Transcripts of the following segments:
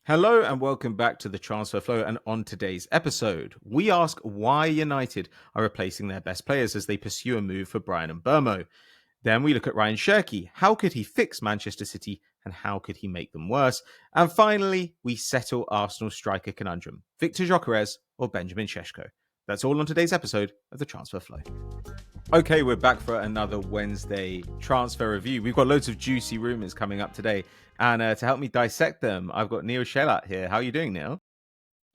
Hello and welcome back to the Transfer Flow. And on today's episode, we ask why United are replacing their best players as they pursue a move for Bryan Mbeumo. Then we look at Rayan Cherki. How could he fix Manchester City and how could he make them worse? And finally, we settle Arsenal striker conundrum. Viktor Gyökeres or Benjamin Šeško? That's all on today's episode of the Transfer Flow. Okay, we're back for another Wednesday transfer review. We've got loads of juicy rumours coming up today. And to help me dissect them, I've got Neel here. How are you doing, Neel?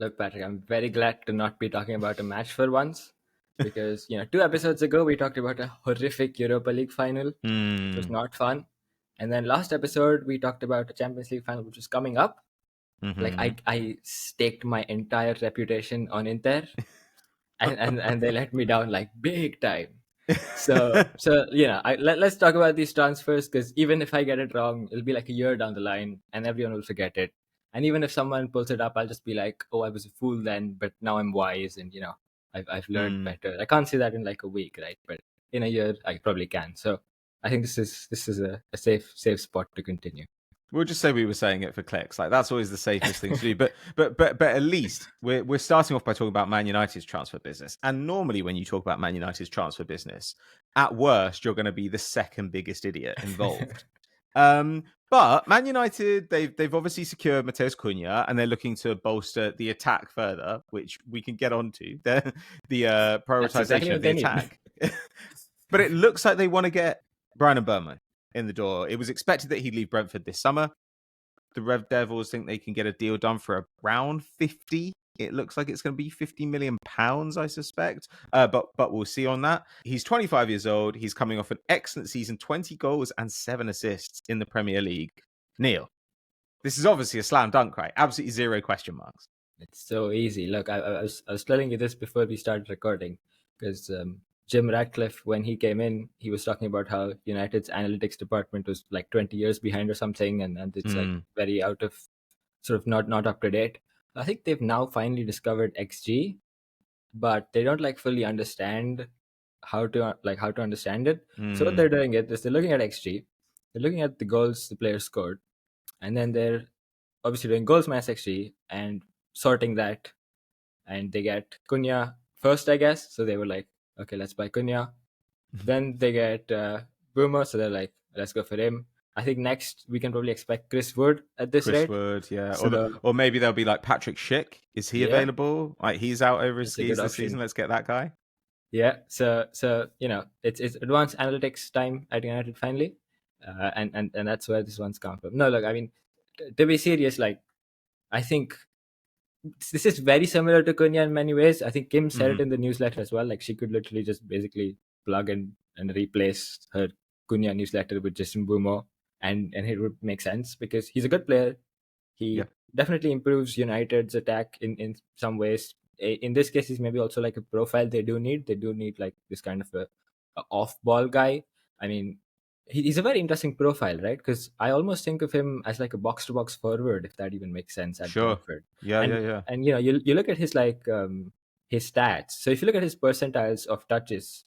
Look, Patrick, I'm very glad to not be talking about a match for once. Because, 2 episodes ago, we talked about a horrific Europa League final. It was not fun. And then last episode, we talked about a Champions League final, which was coming up. Like, I staked my entire reputation on Inter. and they let me down, like, big time. So let's talk about these transfers, because even if I get it wrong, it'll be like a year down the line and everyone will forget it. And even if someone pulls it up, I'll just be like, oh, I was a fool then, but now I'm wise and I've learned better. I can't say that in like a week, right? But in a year I probably can. So I think this is a safe spot to continue. We'll just say we were saying it for clicks. Like, that's always the safest thing to do. But at least we're starting off by talking about Man United's transfer business. And normally when you talk about Man United's transfer business, at worst, you're going to be the second biggest idiot involved. But Man United, they've obviously secured Matheus Cunha, and they're looking to bolster the attack further, which we can get onto. The prioritization of the attack. But it looks like they want to get Bryan Mbeumo in the door. It was expected that he'd leave Brentford this summer. The Red Devils think they can get a deal done for around 50. It looks like it's going to be £50 million, I suspect. But we'll see on that. He's 25 years old. He's coming off an excellent season, 20 goals and 7 assists in the Premier League. Neel, this is obviously a slam dunk, right? Absolutely zero question marks. It's so easy. Look, I was telling you this before we started recording, because Jim Ratcliffe, when he came in, he was talking about how United's analytics department was like 20 years behind or something, and it's like very out of, sort of not up to date. I think they've now finally discovered XG, but they don't like fully understand how to understand it. So what they're doing is they're looking at XG, they're looking at the goals the player scored, and then they're obviously doing goals minus XG and sorting that, and they get Cunha first, I guess. So they were like, okay, let's buy Cunha. Then they get Mbeumo, so they're like, let's go for him. I think next we can probably expect Chris Wood at this rate. Chris Wood, yeah. So or maybe they'll be like Patrick Schick. Is he available? Like, he's out over his skis this season. Let's get that guy. Yeah. So it's advanced analytics time at United finally, and that's where this one's come from. No, look, I mean, to be serious, like, I think this is very similar to Cunha in many ways. I think Kim said it in the newsletter as well. Like, she could literally just basically plug in and replace her Cunha newsletter with just Mbeumo, and it would make sense because he's a good player. He definitely improves United's attack in some ways. In this case, he's maybe also like a profile they do need. They do need like this kind of a off-ball guy. I mean, he's a very interesting profile, right? Because I almost think of him as like a box-to-box forward, if that even makes sense at Brentford. Yeah. And you look at his his stats. So if you look at his percentiles of touches,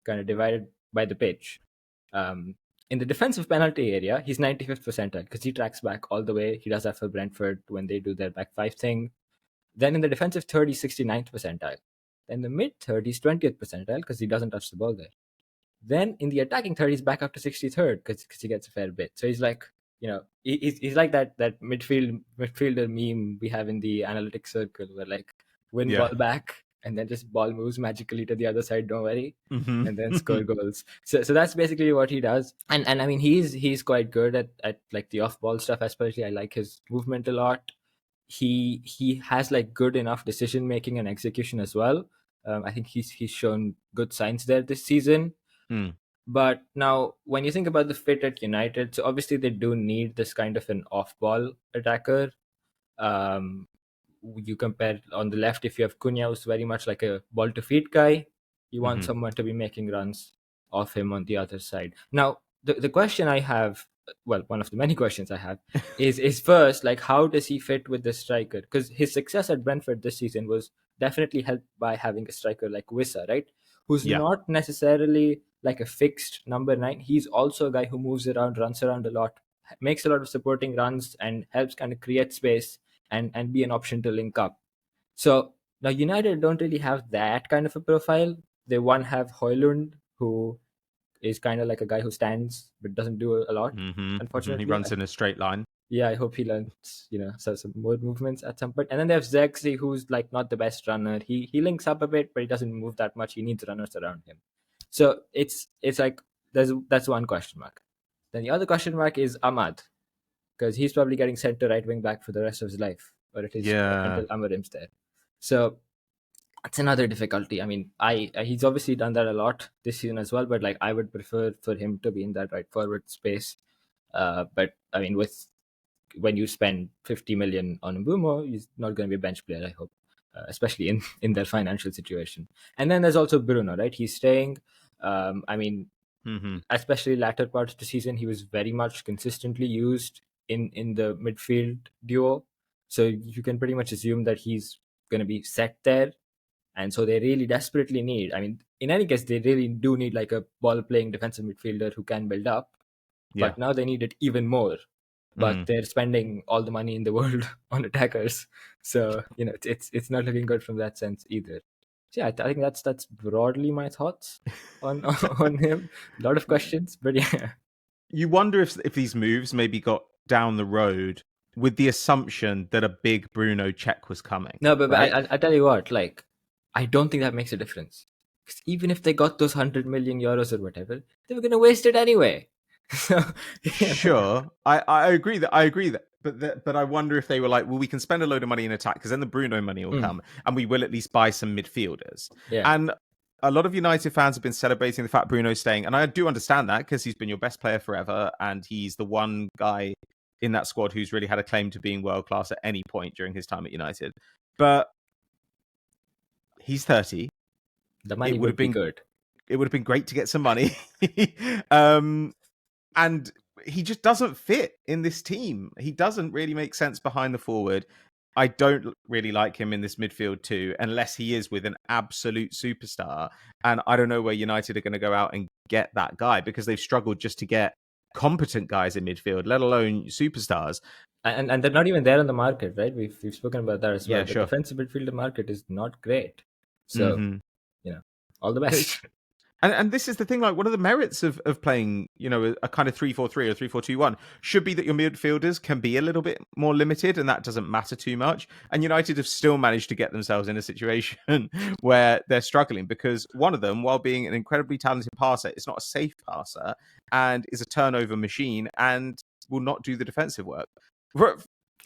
kind of divided by the pitch, in the defensive penalty area, he's 95th percentile because he tracks back all the way. He does that for Brentford when they do their back five thing. Then in the defensive third, he's 69th percentile. Then the mid third, he's 20th percentile because he doesn't touch the ball there. Then in the attacking third, he's back up to 63rd because he gets a fair bit. So he's like, he's like that midfielder meme we have in the analytics circle where like win ball back and then just ball moves magically to the other side, don't worry, and then score goals. So that's basically what he does. And I mean, he's quite good at like the off ball stuff, especially. I like his movement a lot. He has like good enough decision making and execution as well. I think he's shown good signs there this season. But now when you think about the fit at United, so obviously they do need this kind of an off-ball attacker. You compare on the left, if you have Cunha, who's very much like a ball-to-feet guy, you want someone to be making runs off him on the other side. Now, the question I have, well, one of the many questions I have, is first, like, how does he fit with the striker? Because his success at Brentford this season was definitely helped by having a striker like Wissa, right? Who's not necessarily like a fixed number 9. He's also a guy who moves around, runs around a lot, makes a lot of supporting runs, and helps kind of create space and be an option to link up. So now United don't really have that kind of a profile. They have Højlund, who is kind of like a guy who stands but doesn't do a lot. Unfortunately, he runs in a straight line. Yeah, I hope he learns, some more movements at some point. And then they have Zexi, who's like not the best runner. He links up a bit, but he doesn't move that much. He needs runners around him. So it's like that's one question mark. Then the other question mark is Ahmad, because he's probably getting sent to right wing back for the rest of his life, or at least until Amarim's there. So that's another difficulty. I mean, he's obviously done that a lot this season as well, but like I would prefer for him to be in that right forward space. But I mean, when you spend 50 million on Mbeumo, he's not going to be a bench player, I hope, especially in their financial situation. And then there's also Bruno, right? He's staying. I mean, especially latter part of the season, he was very much consistently used in the midfield duo. So you can pretty much assume that he's going to be set there. And so they really desperately need, I mean, in any case, they really do need like a ball-playing defensive midfielder who can build up. But now they need it even more. But they're spending all the money in the world on attackers. So, it's not looking good from that sense either. So, yeah, I think that's broadly my thoughts on him. A lot of questions, but yeah. You wonder if these moves maybe got down the road with the assumption that a big Bruno check was coming. No, but right? I tell you what, like, I don't think that makes a difference. Because even if they got those 100 million euros or whatever, they were going to waste it anyway. So, yeah. Sure, I agree that, but I wonder if they were like, well, we can spend a load of money in attack because then the Bruno money will come, and we will at least buy some midfielders. Yeah. And a lot of United fans have been celebrating the fact Bruno's staying, and I do understand that because he's been your best player forever, and he's the one guy in that squad who's really had a claim to being world class at any point during his time at United. But he's 30. The money would be good. It would have been great to get some money. And he just doesn't fit in this team. He doesn't really make sense behind the forward. I don't really like him in this midfield too, unless he is with an absolute superstar. And I don't know where United are going to go out and get that guy, because they've struggled just to get competent guys in midfield, let alone superstars. And they're not even there on the market, right? We've spoken about that as well. Yeah, the sure. defensive midfielder market is not great. So, all the best. And this is the thing, like one of the merits of playing, a kind of 3-4-3 or 3-4-2-1 should be that your midfielders can be a little bit more limited, and that doesn't matter too much. And United have still managed to get themselves in a situation where they're struggling because one of them, while being an incredibly talented passer, is not a safe passer and is a turnover machine and will not do the defensive work.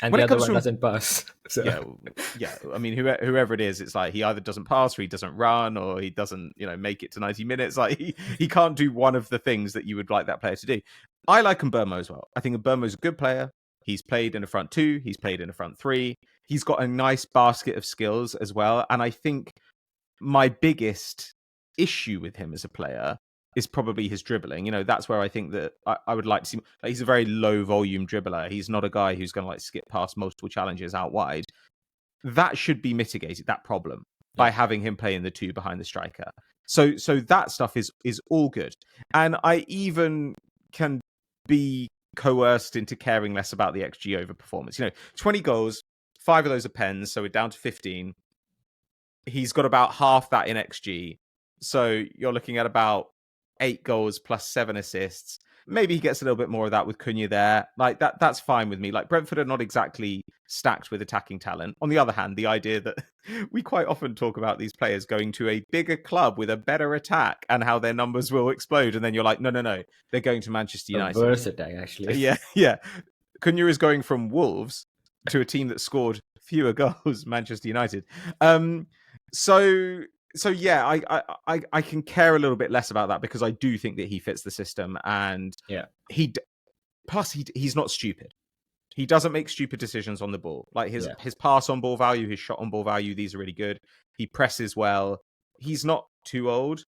And when the other one doesn't pass. So. Yeah. I mean, whoever it is, it's like he either doesn't pass or he doesn't run or he doesn't, make it to 90 minutes. Like he can't do one of the things that you would like that player to do. I like Mbeumo as well. I think Mbeumo's a good player. He's played in a front two. He's played in a front three. He's got a nice basket of skills as well. And I think my biggest issue with him as a player is probably his dribbling. That's where I think that I would like to see. Like, he's a very low volume dribbler. He's not a guy who's going to skip past multiple challenges out wide. That should be mitigated, that problem, by having him play in the two behind the striker. So that stuff is all good. And I even can be coerced into caring less about the XG over performance. 20 goals, 5 of those are pens, so we're down to 15. He's got about half that in XG. So you're looking at about 8 goals plus 7 assists. Maybe he gets a little bit more of that with Cunha there. Like that's fine with me. Like Brentford are not exactly stacked with attacking talent. On the other hand, the idea that we quite often talk about these players going to a bigger club with a better attack and how their numbers will explode. And then you're like, no. They're going to Manchester United. A worse attack, actually. Yeah. Cunha is going from Wolves to a team that scored fewer goals, Manchester United. So yeah, I can care a little bit less about that because I do think that he fits the system, and he's not stupid. He doesn't make stupid decisions on the ball. Like his pass on ball value, his shot on ball value, these are really good. He presses well. He's not too old.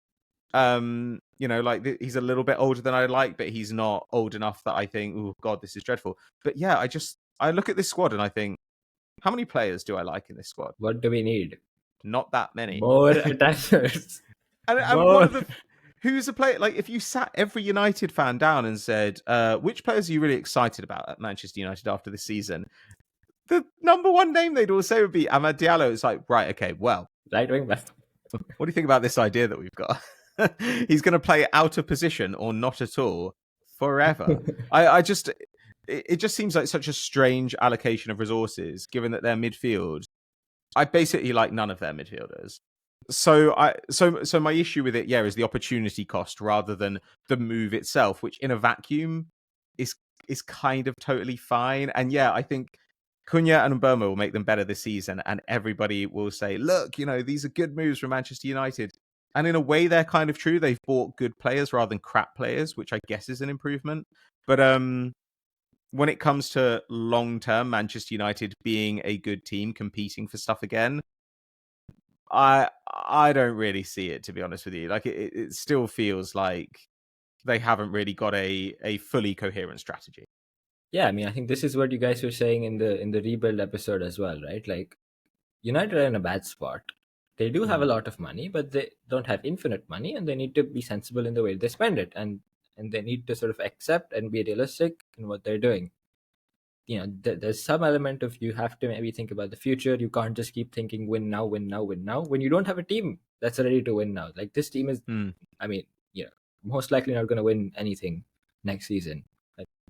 He's a little bit older than I like, but he's not old enough that I think, oh God, this is dreadful. But yeah, I look at this squad and I think, how many players do I like in this squad? What do we need? Not that many. More attackers. and who's a player? Like, if you sat every United fan down and said, which players are you really excited about at Manchester United after this season? the number one name they'd all say would be Amad Diallo. It's like, right, okay, well, Right wing back. what do you think about this idea that we've got? He's going to play out of position or not at all forever. It just seems like such a strange allocation of resources, given that their midfield. I basically like none of their midfielders. So my issue with it, is the opportunity cost rather than the move itself, which in a vacuum is kind of totally fine. And I think Cunha and Mbeumo will make them better this season, and everybody will say, look, these are good moves from Manchester United. And in a way, they're kind of true. They've bought good players rather than crap players, which I guess is an improvement. But when it comes to long-term Manchester United being a good team competing for stuff again, I don't really see it, to be honest with you. Like it still feels like they haven't really got a fully coherent strategy. Yeah, I mean, I think this is what you guys were saying in the rebuild episode as well, right? Like, United are in a bad spot. They do have a lot of money, but they don't have infinite money, and they need to be sensible in the way they spend it, and they need to sort of accept and be realistic in what they're doing. There's some element of you have to maybe think about the future. You can't just keep thinking win now, win now, win now, when you don't have a team that's ready to win now. Like this team is, I mean, most likely not going to win anything next season,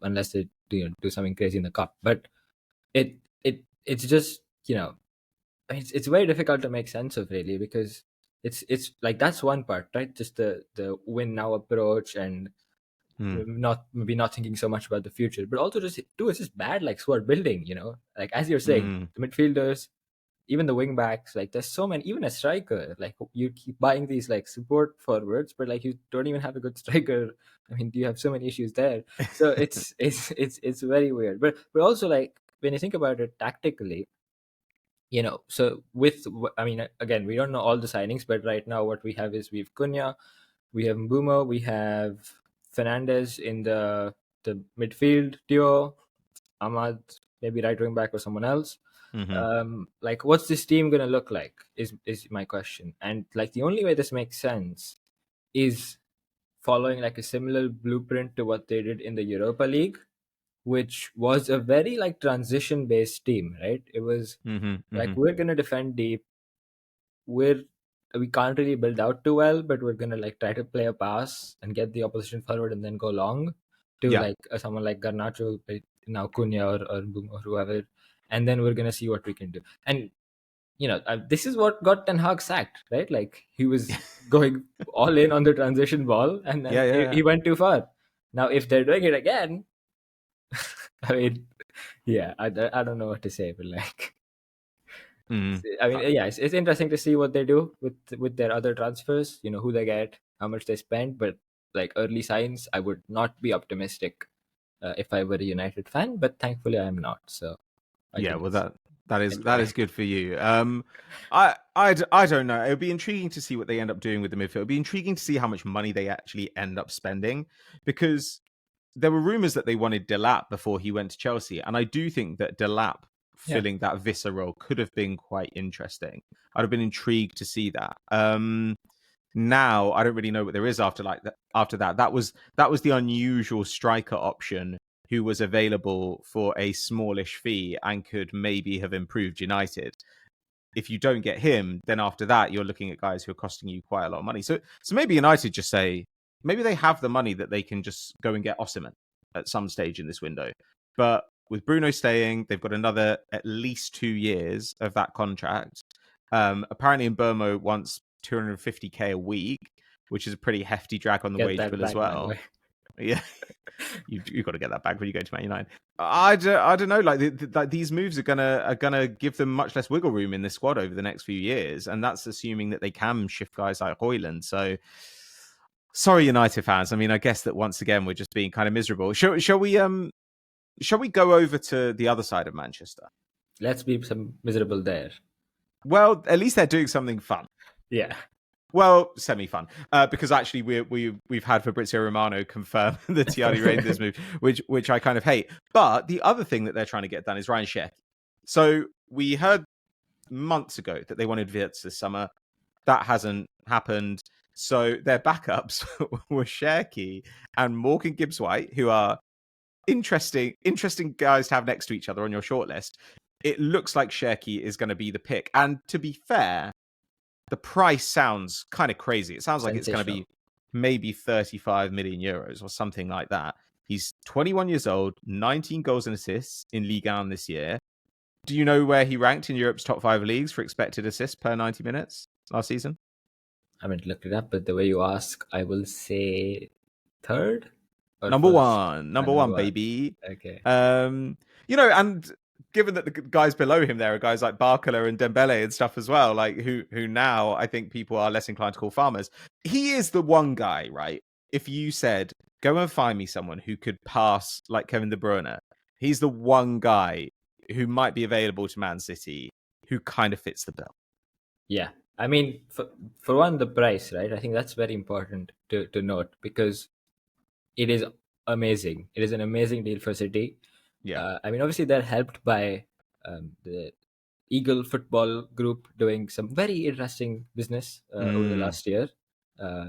unless they do something crazy in the cup. But it's just it's very difficult to make sense of, really, because it's like that's one part, right? Just the win now approach and not thinking so much about the future, but also it's just bad like squad building. Like as you're saying, the midfielders, even the wing backs, like there's so many, even a striker, like you keep buying these like support forwards, but like you don't even have a good striker. I mean, you have so many issues there. So it's very weird. But also, like, when you think about it tactically, so again, we don't know all the signings, but right now what we have is we have Cunha, we have Mbeumo, we have Fernandes in the midfield duo, Ahmad maybe right wing back or someone else. Like, what's this team gonna look like is my question. And like the only way this makes sense is following like a similar blueprint to what they did in the Europa League, which was a very like transition based team, right? It was like, we're gonna defend deep, we can't really build out too well, but we're gonna like try to play a pass and get the opposition forward and then go long to like someone like Garnacho, now Cunha or whoever, and then we're gonna see what we can do. And this is what got Ten Hag sacked, right? Like he was going all in on the transition ball, and then he went too far. Now if they're doing it again, I mean, I don't know what to say, but like. I mean, it's interesting to see what they do with their other transfers. Who they get, how much they spend, but like early signs, I would not be optimistic if I were a United fan. But thankfully, I am not. So that is good for you. I don't know. It would be intriguing to see what they end up doing with the midfield. It would be intriguing to see how much money they actually end up spending, because there were rumors that they wanted Delap before he went to Chelsea, and I do think that Delap filling that Vissa role could have been quite interesting. I'd have been intrigued to see that. Now I don't really know what there is after that. That was the unusual striker option who was available for a smallish fee and could maybe have improved United. If you don't get him, then after that you're looking at guys who are costing you quite a lot of money. So maybe United just say, maybe they have the money that they can just go and get Osimhen at some stage in this window. But with Bruno staying, they've got another at least 2 years of that contract. Apparently Mbeumo wants 250k a week, which is a pretty hefty drag on the wage bill as well. Yeah, you've got to get that back when you go to Man United. I don't know. Like these moves are gonna give them much less wiggle room in this squad over the next few years, and that's assuming that they can shift guys like Højlund. So, sorry, United fans. I mean, I guess that once again we're just being kind of miserable. Shall we go over to the other side of Manchester? Let's be some miserable there. Well, at least they're doing something fun. Yeah. Well, semi-fun, because actually we've had Fabrizio Romano confirm the Tijjani Reijnders move, which I kind of hate. But the other thing that they're trying to get done is Rayan Cherki. So we heard months ago that they wanted Wirtz this summer. That hasn't happened. So their backups were Cherki and Morgan Gibbs-White, who are interesting guys to have next to each other on your shortlist. it looks like Cherki is going to be the pick. And to be fair, the price sounds kind of crazy. It sounds like it's going to be maybe 35 million euros or something like that. He's 21 years old, 19 goals and assists in Ligue 1 this year. Do you know where he ranked in Europe's top 5 leagues for expected assists per 90 minutes last season? I haven't looked it up, but the way you ask, I will say third? Number one, baby. Okay. And given that the guys below him there are guys like Barcola and Dembele and stuff as well, like who now I think people are less inclined to call farmers. He is the one guy, right? If you said, go and find me someone who could pass like Kevin De Bruyne, he's the one guy who might be available to Man City who kind of fits the bill. Yeah. I mean, for one, the price, right? I think that's very important to note because it is amazing. It is an amazing deal for City. Yeah. I mean, obviously, they're helped by the Eagle Football Group doing some very interesting business over the last year.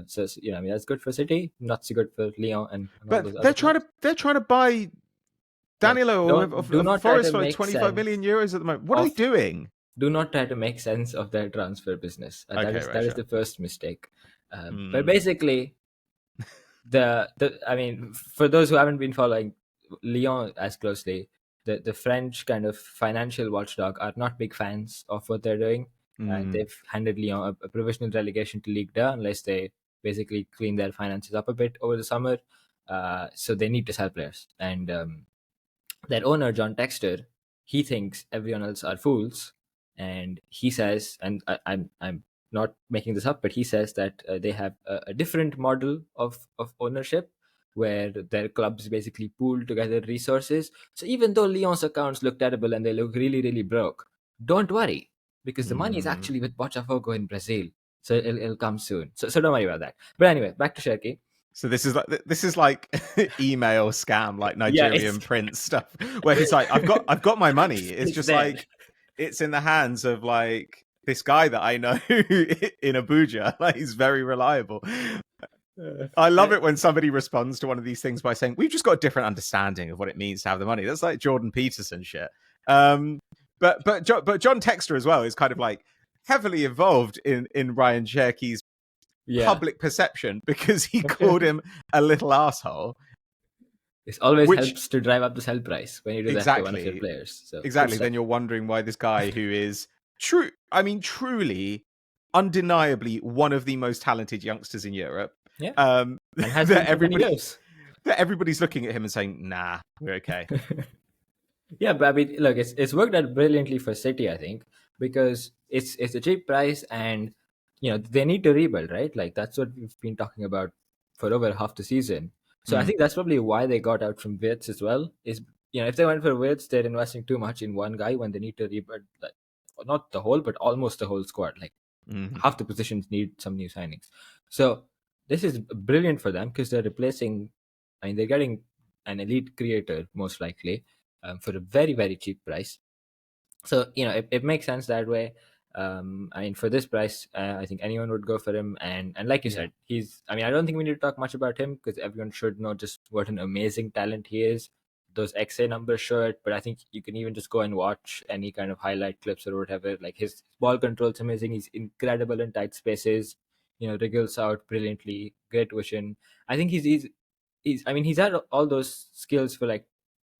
So I mean, that's good for City, not so good for Lyon and all those they're trying to buy Danilo of Forest for 25 million euros at the moment. What are they doing? Do not try to make sense of their transfer business. That is the first mistake. But basically, I mean, for those who haven't been following Lyon as closely, the French kind of financial watchdog are not big fans of what they're doing. They've handed Lyon a provisional relegation to Ligue 2 unless they basically clean their finances up a bit over the summer. So they need to sell players. And their owner, John Textor, he thinks everyone else are fools. And he says, and I'm not making this up, but he says that they have a different model of ownership where their clubs basically pool together resources. So even though Lyon's accounts look terrible and they look really, really broke, don't worry because the money is actually with Botafogo in Brazil. So it'll come soon. So don't worry about that. But anyway, back to Cherki. So this is like email scam, like Nigerian prince stuff, where he's like, I've got my money. It's just there. Like it's in the hands of like this guy that I know in Abuja. Like he's very reliable. I love it when somebody responds to one of these things by saying, we've just got a different understanding of what it means to have the money. That's like Jordan Peterson shit. But John Textor as well is kind of like heavily involved in Rayan Cherki's public perception because he called him a little asshole. It always helps to drive up the sell price when you do that to one of your players. So exactly. Then you're wondering why this guy who is truly, undeniably one of the most talented youngsters in Europe. Yeah. And has that everybody's looking at him and saying, nah, we're okay. Yeah, but I mean, look, it's worked out brilliantly for City, I think, because it's a cheap price and they need to rebuild, right? Like that's what we've been talking about for over half the season. So I think that's probably why they got out from Wirtz as well. Is if they went for Wirtz, they're investing too much in one guy when they need to rebuild, like, not the whole, but almost the whole squad. Like half the positions need some new signings. So this is brilliant for them because they're replacing. I mean, they're getting an elite creator most likely for a very, very cheap price. So it makes sense that way. I mean, for this price, I think anyone would go for him. And like you said, I mean, I don't think we need to talk much about him because everyone should know just what an amazing talent he is. Those XA numbers show it, but I think you can even just go and watch any kind of highlight clips or whatever. Like his ball control's amazing. He's incredible in tight spaces. Wriggles out brilliantly. Great vision. I think he's he's had all those skills for like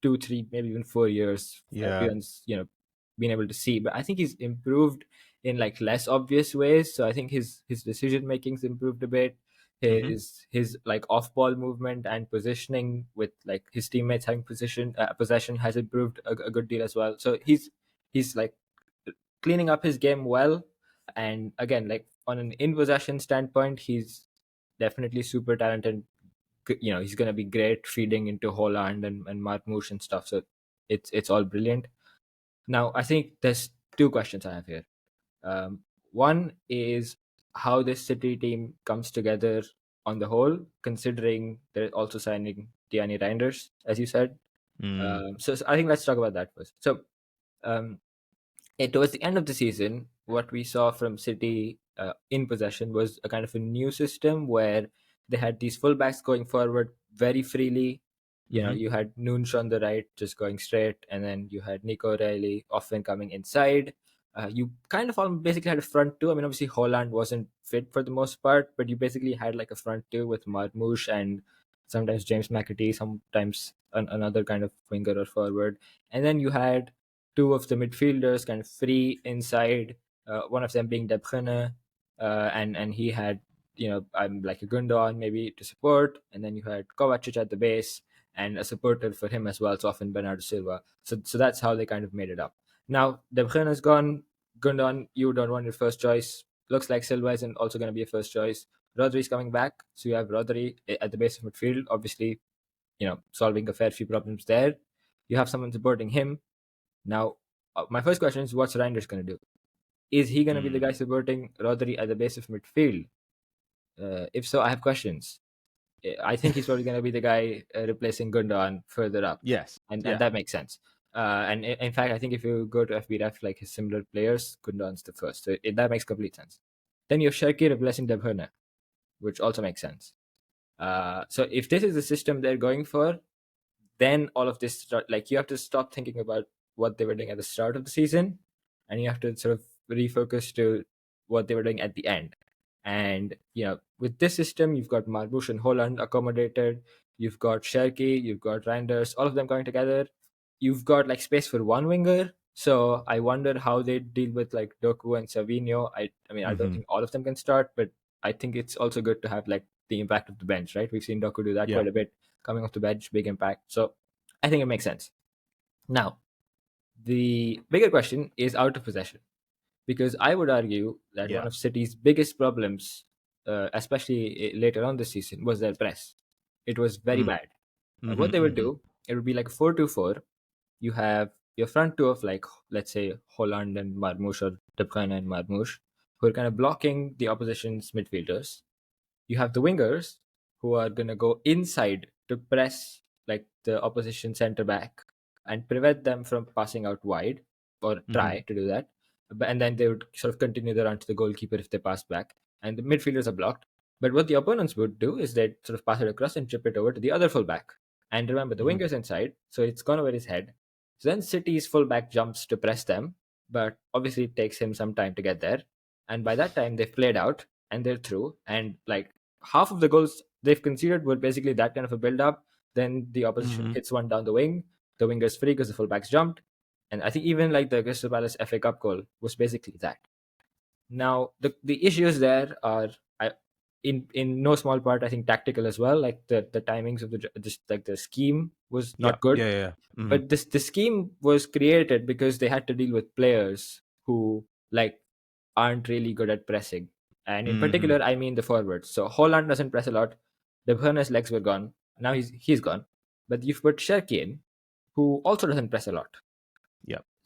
2, 3, maybe even 4 years. Everyone's been able to see, but I think he's improved in like less obvious ways. So I think his decision making's improved a bit. His like off ball movement and positioning with like his teammates having possession has improved a good deal as well. So he's like cleaning up his game well. And again, like on an in possession standpoint, he's definitely super talented. He's gonna be great feeding into Holland and Marmoush and stuff. So it's all brilliant. Now, I think there's 2 questions I have here. One is how this City team comes together on the whole, considering they're also signing Tijjani Reijnders, as you said. So I think let's talk about that first. So towards the end of the season, what we saw from City in possession was a kind of a new system where they had these fullbacks going forward very freely. You had Nunes on the right, just going straight, and then you had Nico Riley often coming inside. You kind of basically had a front two. I mean, obviously Holland wasn't fit for the most part, but you basically had like a front two with Marmoush and sometimes James McAtee, sometimes another kind of winger or forward, and then you had two of the midfielders kind of free inside. One of them being De Bruyne, and he had I'm like a Gundogan maybe to support, and then you had Kovacic at the base and a supporter for him as well, so often Bernardo Silva. So that's how they kind of made it up. Now De Bruyne is gone. Gundogan, you don't want your first choice. Looks like Silva isn't also going to be a first choice. Rodri's coming back, so you have Rodri at the base of midfield, obviously, solving a fair few problems there. You have someone supporting him. Now, my first question is, what's Reijnders going to do? Is he going to be the guy supporting Rodri at the base of midfield? If so, I have questions. I think he's probably going to be the guy replacing Gundogan further up. Yes. And that makes sense. And in fact, I think if you go to FBref, like his similar players, Gundogan's the first. So that makes complete sense. Then you have Cherki replacing De Bruyne, which also makes sense. So if this is the system they're going for, then all of this you have to stop thinking about what they were doing at the start of the season, and you have to sort of refocus to what they were doing at the end. And with this system, you've got Marmoush and Holland accommodated. You've got Cherki, you've got Reijnders, all of them going together. You've got like space for one winger. So I wonder how they deal with like Doku and Savinho. I mean, I don't think all of them can start, but I think it's also good to have like the impact of the bench, right? We've seen Doku do that quite a bit, coming off the bench, big impact. So I think it makes sense. Now, the bigger question is out of possession, because I would argue that one of City's biggest problems, especially later on this season, was their press. It was very bad. What they would do, it would be like a 4-2-4. You have your front two of like, let's say, Holland and Marmoush, or De Bruyne and Marmoush, who are kind of blocking the opposition's midfielders. You have the wingers who are going to go inside to press like the opposition centre back and prevent them from passing out wide, or try to do that. And then they would sort of continue the run to the goalkeeper if they pass back. And the midfielders are blocked. But what the opponents would do is they'd sort of pass it across and chip it over to the other fullback. And remember, the winger's inside, so it's gone over his head. So then City's fullback jumps to press them, but obviously it takes him some time to get there. And by that time, they've played out and they're through. And like half of the goals they've conceded were basically that kind of a build-up. Then the opposition hits one down the wing. The winger's free because the fullbacks jumped. And I think even like the Crystal Palace FA Cup goal was basically that. Now, the issues there are, in no small part, I think tactical as well. Like the timings of the scheme was not good. But the scheme was created because they had to deal with players who like aren't really good at pressing. And in particular, I mean the forwards. So Holland doesn't press a lot. De Bruyne's legs were gone. Now he's gone. But you've put Cherki in, who also doesn't press a lot.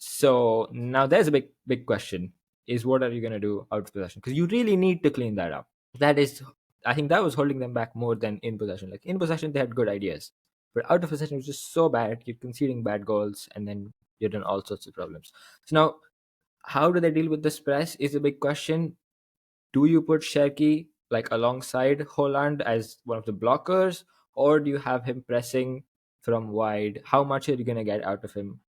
So now there's a big question: is what are you going to do out of possession? Because you really need to clean that up. I think that was holding them back more than in possession. Like in possession, they had good ideas, but out of possession, it was just so bad. You're conceding bad goals, and then you're in all sorts of problems. So now, how do they deal with this press is a big question. Do you put Cherki like alongside Holland as one of the blockers, or do you have him pressing from wide? How much are you going to get out of him?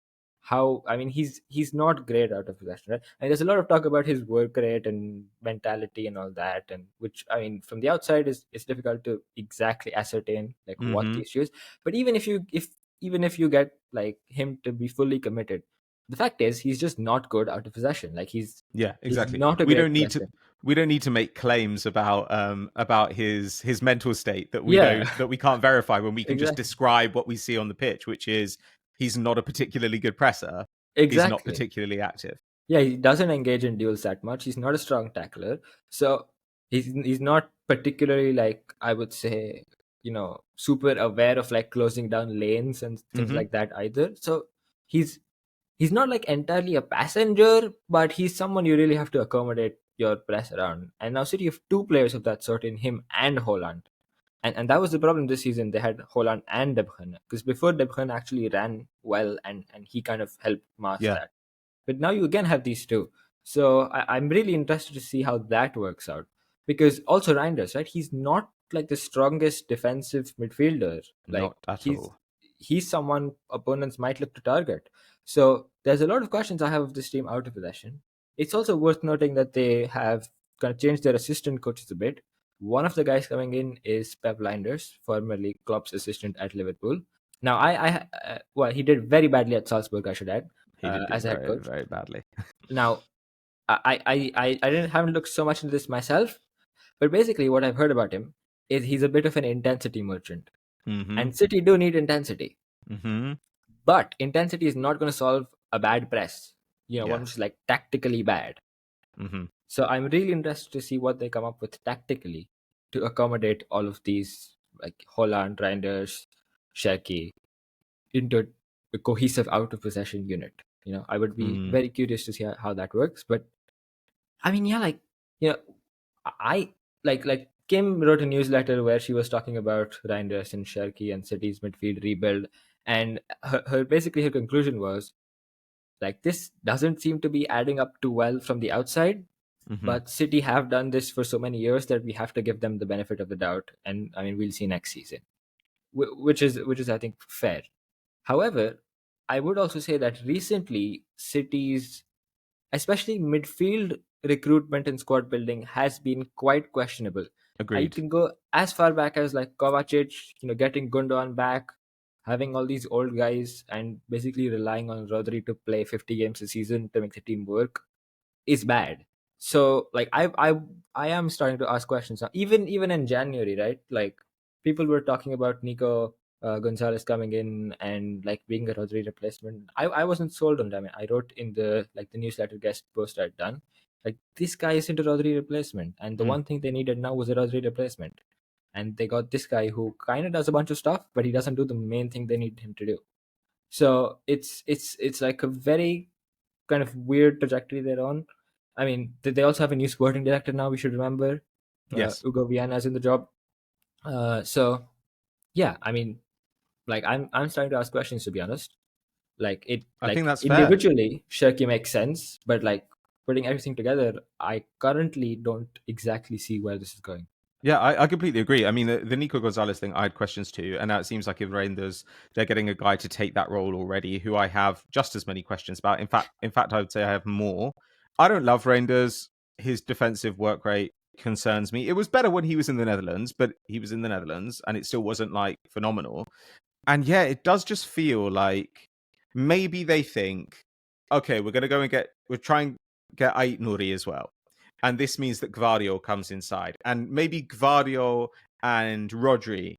He's not great out of possession, right? And there's a lot of talk about his work rate and mentality and all that, and which from the outside is difficult to exactly ascertain like what the issue is. But even if you get like him to be fully committed, the fact is he's just not good out of possession. Like he's not a great presser. We don't need to make claims about his mental state that we can't verify when we can just describe what we see on the pitch, which is he's not a particularly good presser. He's not particularly active. Yeah, he doesn't engage in duels that much. He's not a strong tackler. So he's not particularly like, I would say, super aware of like closing down lanes and things like that either. So he's not like entirely a passenger, but he's someone you really have to accommodate your press around. And now City have two players of that sort in him and Holland. And that was the problem this season. They had Holland and De Bruyne, because before De Bruyne actually ran well and he kind of helped mask that. But now you again have these two. So I'm really interested to see how that works out. Because also Reijnders, right? He's not like the strongest defensive midfielder. Like not at all. he's someone opponents might look to target. So there's a lot of questions I have of this team out of possession. It's also worth noting that they have kind of changed their assistant coaches a bit. One of the guys coming in is Pep Lijnders, formerly Klopp's assistant at Liverpool. Now, well, he did very badly at Salzburg, I should add, He did do as a head very, coach. very badly. Now, haven't looked so much into this myself, but basically what I've heard about him is he's a bit of an intensity merchant, and City do need intensity. But intensity is not going to solve a bad press. One which is like tactically bad. So I'm really interested to see what they come up with tactically to accommodate all of these, like Holland, Reijnders, Cherki, into a cohesive out of possession unit. I would be very curious to see how that works. But I mean, I like Kim wrote a newsletter where she was talking about Reijnders and Cherki and City's midfield rebuild, and her conclusion was like, this doesn't seem to be adding up too well from the outside. But City have done this for so many years that we have to give them the benefit of the doubt, and I mean, we'll see next season, which is I think fair. However, I would also say that recently City's, especially midfield recruitment and squad building, has been quite questionable. Agreed. You can go as far back as like Kovacic, getting Gundogan back, having all these old guys, and basically relying on Rodri to play 50 games a season to make the team work is bad. So like I am starting to ask questions now. Even in January, right? Like people were talking about Nico Gonzalez coming in and like being a Rodri replacement. I wasn't sold on that. I mean, I wrote in the newsletter guest post I'd done, like, this guy isn't a Rodri replacement, and the one thing they needed now was a Rodri replacement, and they got this guy who kind of does a bunch of stuff, but he doesn't do the main thing they need him to do. So it's like a very kind of weird trajectory they're on. I mean, they also have a new sporting director now, we should remember. Yes. Hugo Viana's in the job. So yeah, I mean, like I'm starting to ask questions, to be honest. Like I think that's individually, Cherki makes sense, but like putting everything together, I currently don't exactly see where this is going. Yeah, I completely agree. I mean, the Nico Gonzalez thing, I had questions too, and now it seems like if Reijnders, they're getting a guy to take that role already, who I have just as many questions about. In fact, I would say I have more. I don't love Reijnders. His defensive work rate concerns me. It was better when he was in the Netherlands, but he was in the Netherlands, and it still wasn't like phenomenal. And yeah, it does just feel like maybe they think, okay, we're trying to get Ait Nouri as well. And this means that Gvardiol comes inside. And maybe Gvardiol and Rodri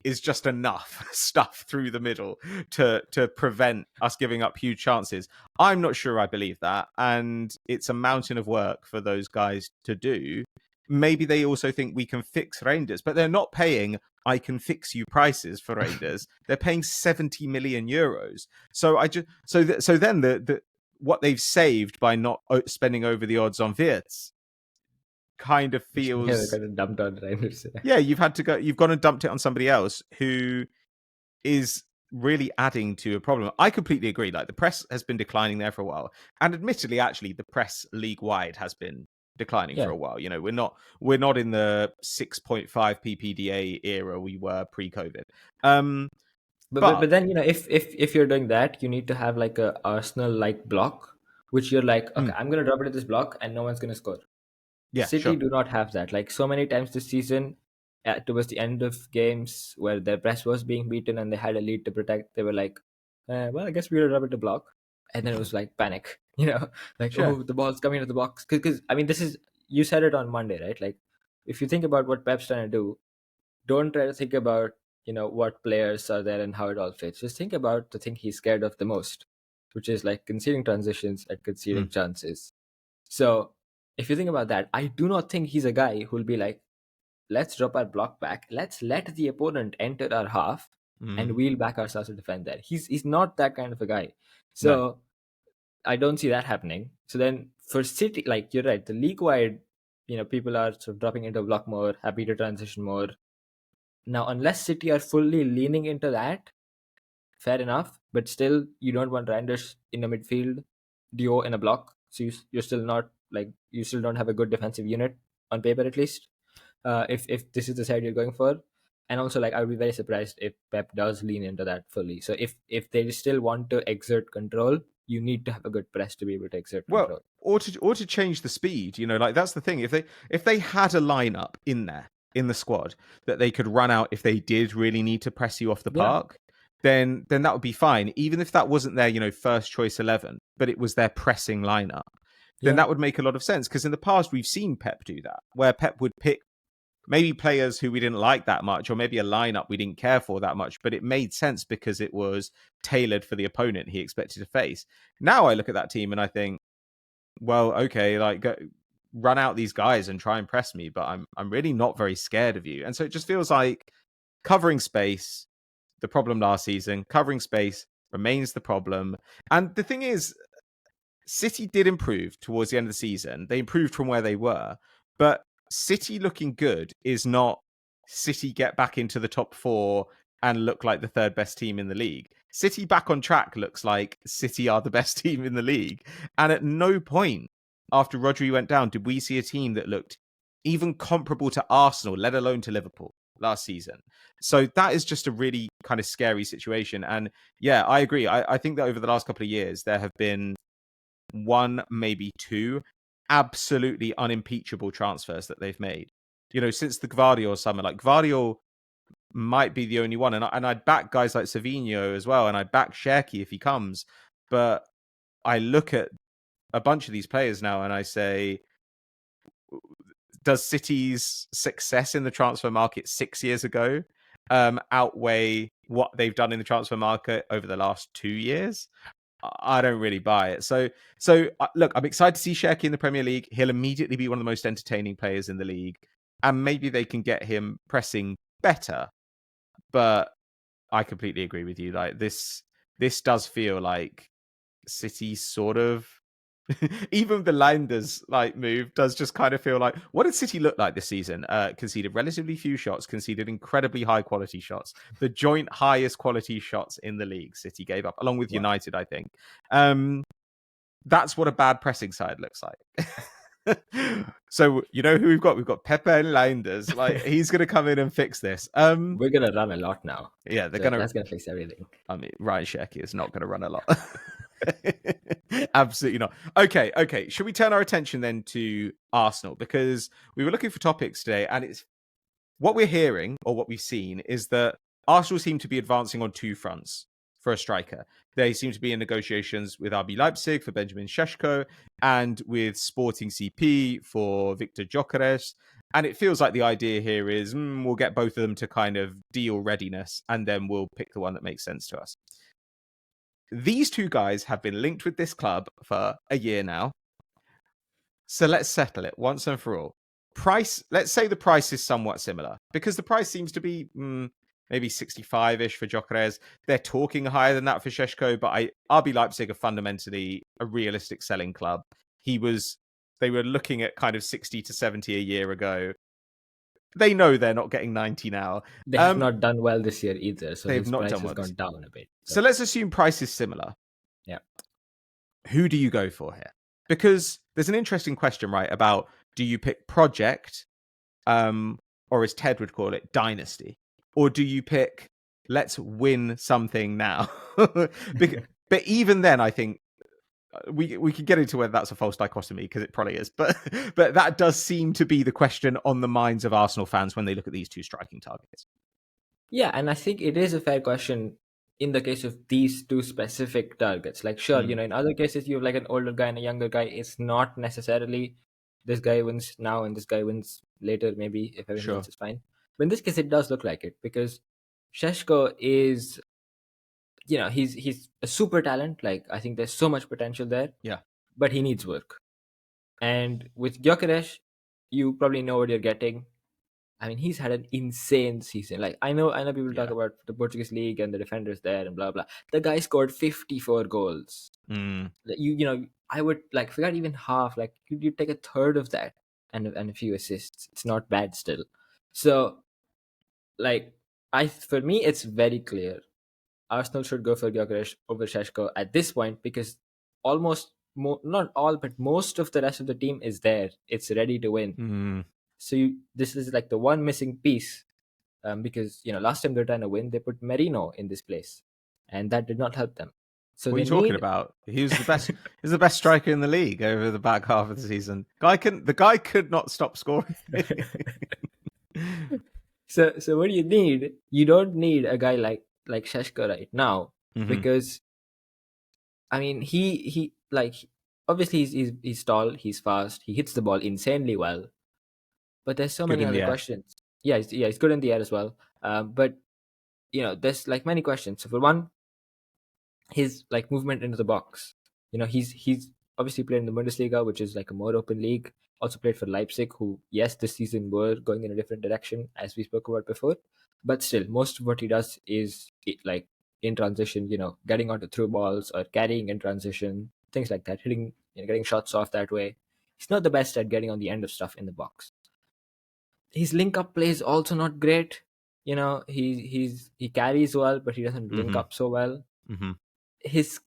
is just enough stuff through the middle to prevent us giving up huge chances. I'm not sure I believe that. And it's a mountain of work for those guys to do. Maybe they also think we can fix Reijnders, but they're not paying I can fix you prices for Reijnders. They're paying 70 million euros. So then the what they've saved by not spending over the odds on Wirtz kind of feels they're kind of dumped on Reijnders. Yeah, you've gone and dumped it on somebody else who is really adding to a problem. I completely agree. Like, the press has been declining there for a while, and admittedly, actually, the press league wide has been declining for a while. We're not in the 6.5 PPDA era we were pre-COVID. But then if you're doing that, you need to have like a Arsenal like block, which you're like, okay, I'm gonna drop it at this block and no one's gonna score. Yeah, City do not have that. Like, so many times this season, towards the end of games where their press was being beaten and they had a lead to protect, they were like, well, I guess we'll drop it to block, and then it was like panic, like, Sure. oh, the ball's coming into the box. Because I mean, you said it on Monday, right? Like, if you think about what Pep's trying to do, don't try to think about what players are there and how it all fits. Just think about the thing he's scared of the most, which is like conceding transitions and conceding chances. So if you think about that, I do not think he's a guy who'll be like, let's drop our block back, let's let the opponent enter our half, and we'll back ourselves to defend there. He's not that kind of a guy. So No. I don't see that happening. So then for City, like, you're right, the league wide, people are sort of dropping into block more, happy to transition more. Now, unless City are fully leaning into that, fair enough. But still, you don't want Reijnders in a midfield, duo in a block. So you're still not, like, you still don't have a good defensive unit on paper, at least. If this is the side you're going for, And also, like, I'd be very surprised if Pep does lean into that fully. So if they still want to exert control, you need to have a good press to be able to exert Well, control. or to change the speed, like that's the thing. If they had a lineup in there in the squad that they could run out if they did really need to press you off the park, then that would be fine. Even if that wasn't their first choice 11, but it was their pressing lineup, then that would make a lot of sense. Because in the past we've seen Pep do that, where Pep would pick maybe players who we didn't like that much, or maybe a lineup we didn't care for that much, but it made sense because it was tailored for the opponent he expected to face. Now I look at that team and I think, well, okay, like run out these guys and try and press me, but I'm really not very scared of you. And so it just feels like covering space, the problem last season, covering space remains the problem. And the thing is, City did improve towards the end of the season. They improved from where they were, but City looking good is not City get back into the top 4 and look like the third best team in the league. City back on track looks like City are the best team in the league. And at no point after Rodri went down did we see a team that looked even comparable to Arsenal, let alone to Liverpool last season. So that is just a really kind of scary situation. And yeah, I agree. I think that over the last couple of years, there have been 1, maybe 2 absolutely unimpeachable transfers that they've made. Since the Gvardiol summer, like Gvardiol might be the only one. And I'd back guys like Savinho as well. And I'd back Cherki if he comes. But I look at a bunch of these players now and I say, does City's success in the transfer market 6 years ago outweigh what they've done in the transfer market over the last 2 years? I don't really buy it. So look, I'm excited to see Cherki in the Premier League. He'll immediately be one of the most entertaining players in the league. And maybe they can get him pressing better. But I completely agree with you. Like this does feel like City sort of even the Lijnders move does just kind of feel like, what did City look like this season? Conceded relatively few shots, conceded incredibly high quality shots. The joint highest quality shots in the league City gave up, along with United, I think. That's what a bad pressing side looks like. So who we've got? We've got Pepijn Lijnders. Like he's going to come in and fix this. We're going to run a lot now. Yeah, that's going to fix everything. I mean, Rayan Cherki is not going to run a lot. Absolutely not. Okay. Should we turn our attention then to Arsenal? Because we were looking for topics today, and it's what we're hearing or what we've seen is that Arsenal seem to be advancing on 2 fronts for a striker. They seem to be in negotiations with RB Leipzig for Benjamin Šeško and with Sporting CP for Viktor Gyökeres. And it feels like the idea here is we'll get both of them to kind of deal readiness, and then we'll pick the one that makes sense to us. These 2 guys have been linked with this club for a year now. So let's settle it once and for all. Price, let's say the price is somewhat similar, because the price seems to be maybe 65-ish for Gyokeres. They're talking higher than that for Šeško, but RB Leipzig are fundamentally a realistic selling club. They were looking at kind of 60 to 70 a year ago. They know they're not getting 90 now. They have not done well this year either, so they've his not price done has well gone down a bit. So let's assume price is similar. Yeah. Who do you go for here? Because there's an interesting question, right, about do you pick project, or as Ted would call it, dynasty? Or do you pick let's win something now? But even then, I think we could get into whether that's a false dichotomy, because it probably is. But that does seem to be the question on the minds of Arsenal fans when they look at these 2 striking targets. Yeah, and I think it is a fair question in the case of these 2 specific targets. Like, sure, in other cases, you have like an older guy and a younger guy. It's not necessarily this guy wins now and this guy wins later, maybe, if everyone else is fine. But in this case, it does look like it, because Šeško is, he's a super talent. Like, I think there's so much potential there. Yeah. But he needs work. And with Gyokeres, you probably know what you're getting. I mean, he's had an insane season. Like, I know people talk about the Portuguese league and the defenders there and blah blah. The guy scored 54 goals. I would forget even half. Like, you take a third of that and a few assists. It's not bad still. So, for me, it's very clear. Arsenal should go for Gyokeres over Šeško at this point, because not all, but most of the rest of the team is there. It's ready to win. Mm. So this is like the one missing piece because last time they were trying to win, they put Merino in this place, and that did not help them. So what are they you talking need. about? He was the best. He's the best striker in the league over the back half of the season. The guy could not stop scoring. So what do you need? You don't need a guy like Šeško right now, because I mean he like obviously he's tall, he's fast, he hits the ball insanely well, but there's so Good many in the other air. questions. Yeah, he's good in the air as well. But there's like many questions. So for one, his like movement into the box. He's obviously played in the Bundesliga, which is like a more open league. Also played for Leipzig, who yes, this season were going in a different direction as we spoke about before, but still, most of what he does is like in transition. Getting onto through balls or carrying in transition, things like that, hitting, getting shots off that way. He's not the best at getting on the end of stuff in the box. His link up play is also not great. He carries well, but he doesn't link up so well. His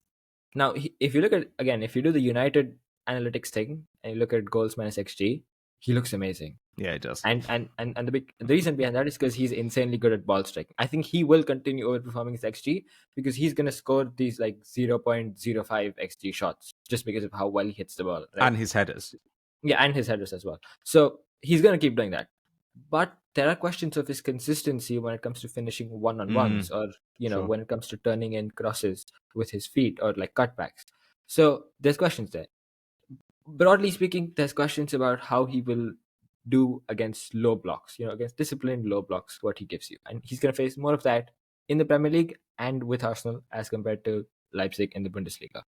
Now, if you look at, again, if you do the United analytics thing and you look at goals minus XG, he looks amazing. Yeah, it does. And the reason behind that is because he's insanely good at ball striking. I think he will continue overperforming his XG because he's going to score these like 0.05 XG shots just because of how well he hits the ball. Right? And his headers. Yeah, and his headers as well. So he's going to keep doing that. But there are questions of his consistency when it comes to finishing one-on-ones or, Sure. when it comes to turning in crosses with his feet or like cutbacks. So there's questions there. Broadly speaking, there's questions about how he will do against low blocks, against disciplined low blocks, what he gives you. And he's going to face more of that in the Premier League and with Arsenal as compared to Leipzig in the Bundesliga.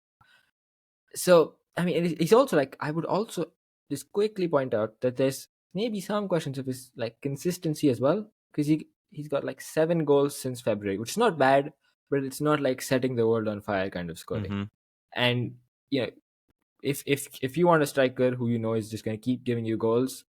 So, I mean, he's also like, I would also just quickly point out that there's maybe some questions of his like consistency as well, because he's got like 7 goals since February, which is not bad, but it's not like setting the world on fire kind of scoring. And if you want a striker who is just going to keep giving you goals,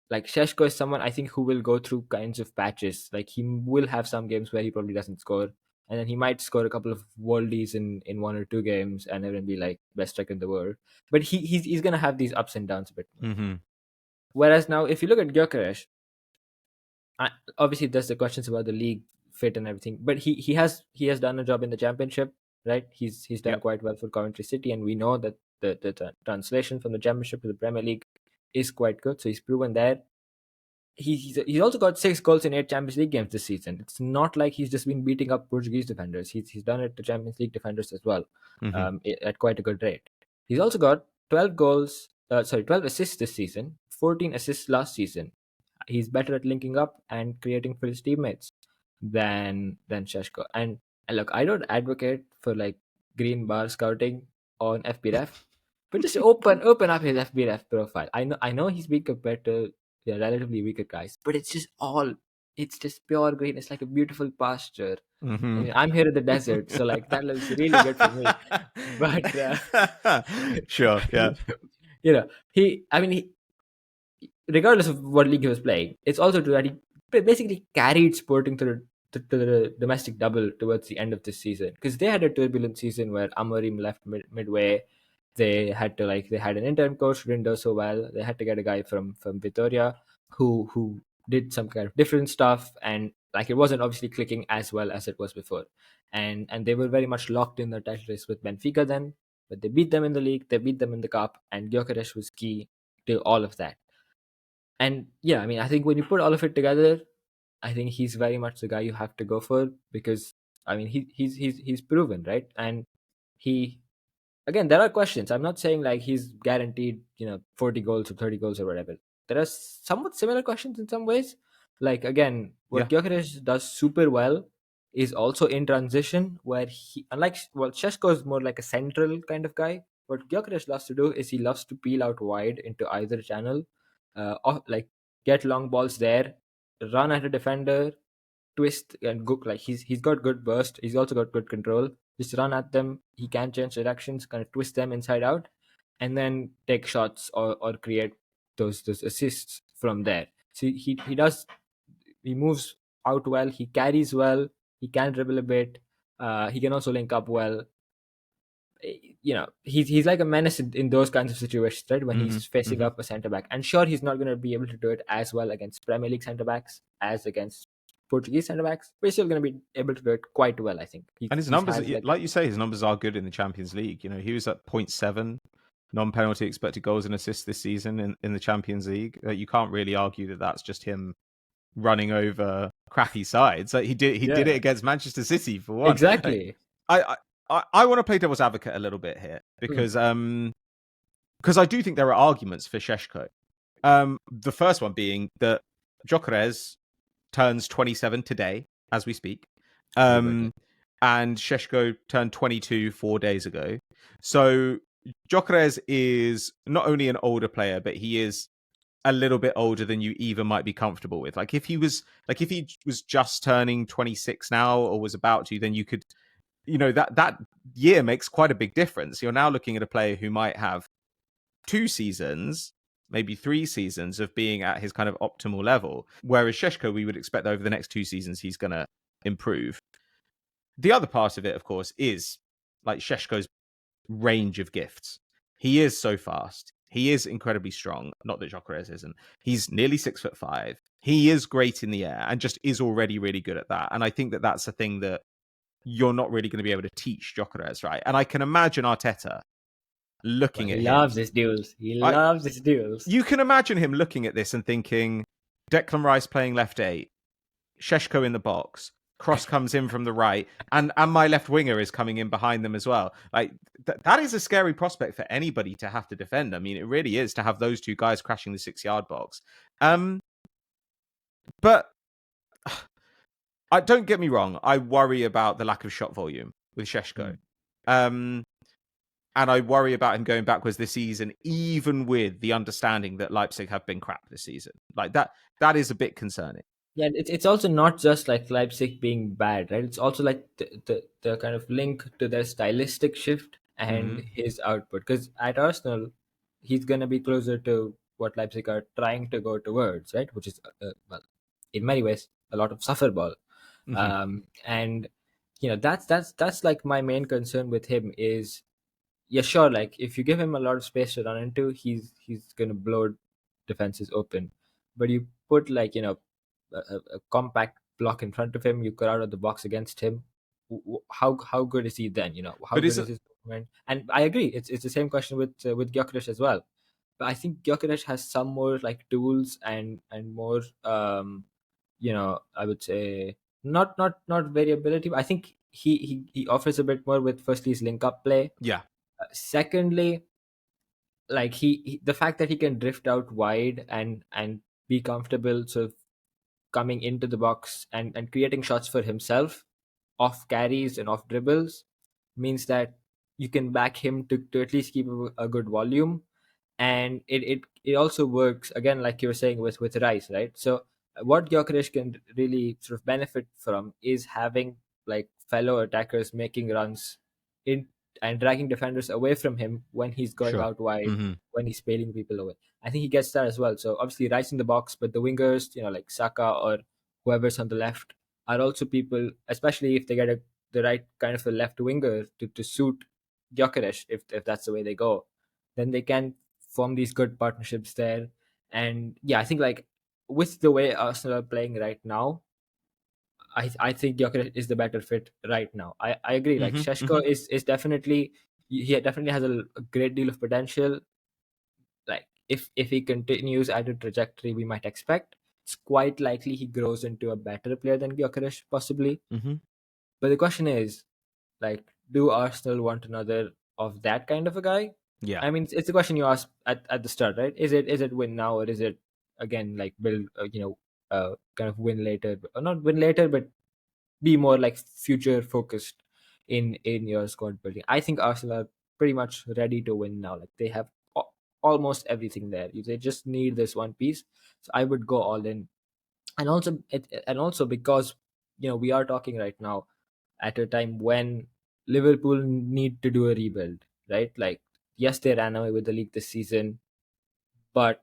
like Šeško is someone I think who will go through kinds of patches. Like he will have some games where he probably doesn't score, and then he might score a couple of worldies in 1 or 2 games and then be like best striker in the world. But he's gonna have these ups and downs a bit. Whereas now, if you look at Gyokeres, obviously there's the questions about the league fit and everything, but he has done a job in the championship, right? He's done quite well for Coventry City, and we know that the translation from the championship to the Premier League is quite good. So he's proven there. He's also got 6 goals in 8 Champions League games this season. It's not like he's just been beating up Portuguese defenders. He's done it to Champions League defenders as well, at quite a good rate. He's also got 12 assists this season, 14 assists last season. He's better at linking up and creating for his teammates than Šeško. And look, I don't advocate for like green bar scouting on FBref, but just open up his FBref profile. I know he's being compared to relatively weaker guys, but it's just pure green. It's like a beautiful pasture. I mean, I'm here in the desert, so like that looks really good for me. But sure, yeah. He regardless of what league he was playing, it's also true that he basically carried Sporting to the domestic double towards the end of this season, because they had a turbulent season where Amorim left midway. They had an intern coach who didn't do so well. They had to get a guy from Vitoria who did some kind of different stuff, and like it wasn't obviously clicking as well as it was before. And they were very much locked in the title race with Benfica then, but they beat them in the league, they beat them in the cup, and Gyokeres was key to all of that. And yeah, I mean, I think when you put all of it together, I think he's very much the guy you have to go for, because I mean he's proven, right? And again, there are questions. I'm not saying like he's guaranteed 40 goals or 30 goals or whatever. There are somewhat similar questions in some ways. Like again, what Gyokeres does super well is also in transition, where Šeško is more like a central kind of guy. What Gyokeres loves to do is he loves to peel out wide into either channel, like get long balls there, run at a defender, twist and go. Like he's got good burst. He's also got good control. Just run at them. He can change directions, kind of twist them inside out, and then take shots or create those assists from there. So he moves out well. He carries well. He can dribble a bit. He can also link up well. He's like a menace in those kinds of situations, right? When he's facing up a centre back. And sure, he's not going to be able to do it as well against Premier League centre backs as against Portuguese centre backs, but he's still going to be able to do it quite well, I think. And his numbers, like you say, his numbers are good in the Champions League. You know, he was at 0.7 non-penalty expected goals and assists this season in the Champions League. You can't really argue that that's just him running over crappy sides. Like he did it against Manchester City for one. Exactly. I want to play devil's advocate a little bit here because I do think there are arguments for Šeško. The first one being that Gyokeres turns 27 today as we speak. And Šeško turned 22 4 days ago. So Gyokeres is not only an older player, but he is a little bit older than you even might be comfortable with. Like if he was just turning 26 now or was about to, then you could, you know, that year makes quite a big difference. You're now looking at a player who might have 2 seasons, maybe 3 seasons of being at his kind of optimal level. Whereas Šeško, we would expect that over the next 2 seasons, he's going to improve. The other part of it, of course, is like Šeško's range of gifts. He is so fast. He is incredibly strong. Not that Gyokeres isn't. He's nearly 6'5". He is great in the air and just is already really good at that. And I think that that's a thing that you're not really going to be able to teach Gyokeres, right? And I can imagine Arteta looking at him. He loves his duels. You can imagine him looking at this and thinking, Declan Rice playing left 8, Šeško in the box, cross comes in from the right, and my left winger is coming in behind them as well. Like that is a scary prospect for anybody to have to defend. I mean, it really is to have those 2 guys crashing the 6-yard box. But don't get me wrong. I worry about the lack of shot volume with Šeško. And I worry about him going backwards this season, even with the understanding that Leipzig have been crap this season. Like that is a bit concerning. Yeah, it's also not just like Leipzig being bad, right? It's also like the kind of link to their stylistic shift and his output. Because at Arsenal, he's going to be closer to what Leipzig are trying to go towards, right? Which is, well, in many ways, a lot of suffer ball. And, you know, that's like my main concern with him is, yeah, sure, like if you give him a lot of space to run into, he's going to blow defenses open. But you put like, you know, a compact block in front of him, you cut out of the box against him. How good is he then? You know, how good is his movement? And I agree, it's the same question with Gyokeres as well. But I think Gyokeres has some more like tools and more you know, I would say not variability. But I think he offers a bit more with firstly his link up play. Yeah. Secondly, like he the fact that he can drift out wide and be comfortable sort of coming into the box and creating shots for himself off carries and off dribbles means that you can back him to at least keep a good volume. And it also works again, like you were saying with Rice, right? So what Gyokeres can really sort of benefit from is having like fellow attackers making runs in and dragging defenders away from him when he's going out wide, when he's spailing people away. I think he gets that as well. So obviously Rice in the box, but the wingers, you know, like Saka or whoever's on the left are also people, especially if they get the right kind of a left winger to suit Gyokeres, if that's the way they go, then they can form these good partnerships there. And yeah, I think like with the way Arsenal are playing right now, I think Gyokeres is the better fit right now. I agree. Like Šeško is definitely, he definitely has a great deal of potential. Like if he continues at a trajectory we might expect, it's quite likely he grows into a better player than Gyokeres possibly. But the question is, like, do Arsenal want another of that kind of a guy? Yeah. I mean, it's the question you asked at the start, right? Is it win now, or is it again like build, kind of win later, or not win later, but be more like future focused in your squad building? I think Arsenal are pretty much ready to win now. Like they have almost everything there. They just need this one piece. So I would go all in, and also because you know we are talking right now at a time when Liverpool need to do a rebuild, right? Like yes, they ran away with the league this season, but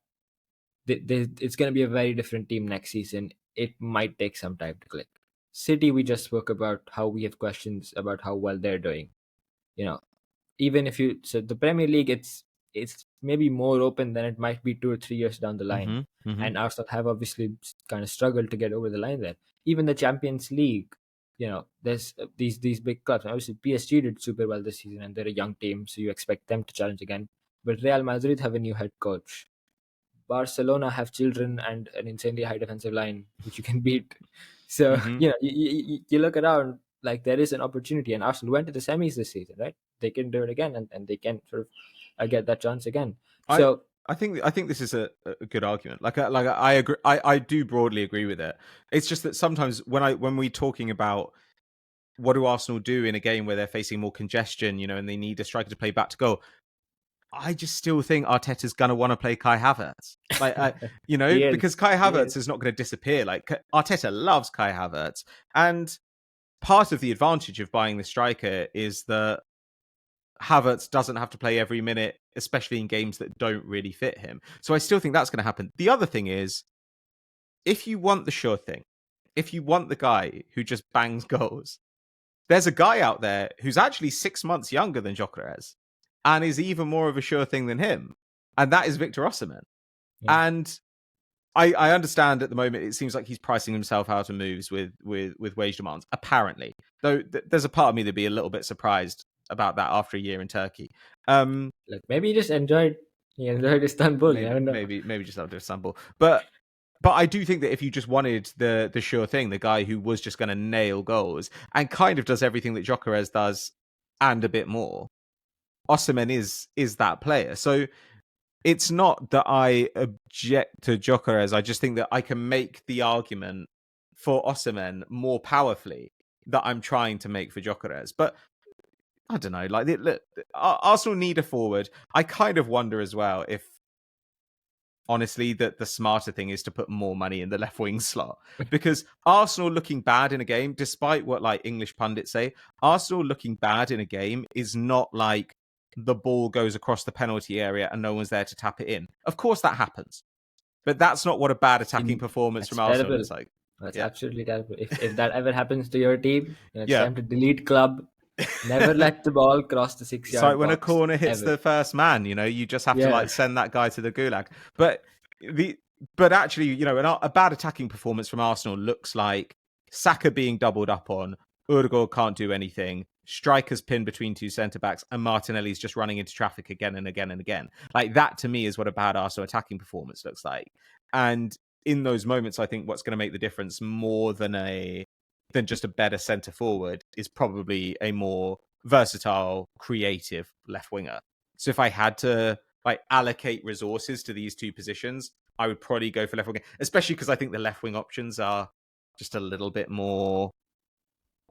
it's going to be a very different team next season. It might take some time to click. City, we just spoke about how we have questions about how well they're doing. You know, even if you so the Premier League, it's maybe more open than it might be 2 or 3 years down the line. Mm-hmm, mm-hmm. And Arsenal have obviously kind of struggled to get over the line there. Even the Champions League, there's these big clubs. Obviously, PSG did super well this season, and they're a young team, so you expect them to challenge again. But Real Madrid have a new head coach. Barcelona have children and an insanely high defensive line, which you can beat. So you look around, like there is an opportunity, and Arsenal went to the semis this season, right? They can do it again, and they can sort of get that chance again. So I think this is a good argument. Like I agree. I do broadly agree with it. It's just that sometimes when we're talking about what do Arsenal do in a game where they're facing more congestion, and they need a striker to play back to goal, I just still think Arteta's gonna want to play Kai Havertz, because Kai Havertz is not going to disappear. Like Arteta loves Kai Havertz, and part of the advantage of buying the striker is that Havertz doesn't have to play every minute, especially in games that don't really fit him. So I still think that's going to happen. The other thing is, if you want the sure thing, if you want the guy who just bangs goals, there's a guy out there who's actually 6 months younger than Gyokeres and is even more of a sure thing than him. And that is Victor Osimhen. Yeah. And I understand at the moment it seems like he's pricing himself out of moves with wage demands, apparently. Though there's a part of me that'd be a little bit surprised about that after a year in Turkey. Like maybe he just enjoyed Istanbul. Maybe, I don't know. Maybe just loved Istanbul. But I do think that if you just wanted the sure thing, the guy who was just going to nail goals and kind of does everything that Gyokeres does and a bit more, Osimhen is that player. So it's not that I object to Gyokeres. I just think that I can make the argument for Osimhen more powerfully that I'm trying to make for Gyokeres. But I don't know. Like, look, Arsenal need a forward. I kind of wonder as well if, honestly, that the smarter thing is to put more money in the left wing slot, because Arsenal looking bad in a game, despite what like English pundits say, Arsenal looking bad in a game is not like the ball goes across the penalty area and no one's there to tap it in. Of course that happens, but that's not what a bad attacking performance from Arsenal is like. That's absolutely terrible. If that ever happens to your team, it's time to delete club. Never let the ball cross the 6-yard box. It's like when a corner hits the first man, you just have to like send that guy to the gulag. But actually, a bad attacking performance from Arsenal looks like Saka being doubled up on, Ødegaard can't do anything, strikers pinned between two centre-backs, and Martinelli's just running into traffic again and again and again. Like, that to me is what a bad Arsenal attacking performance looks like. And in those moments, I think what's going to make the difference more than just a better centre forward is probably a more versatile, creative left winger. So if I had to like allocate resources to these two positions, I would probably go for left winger, especially because I think the left wing options are just a little bit more.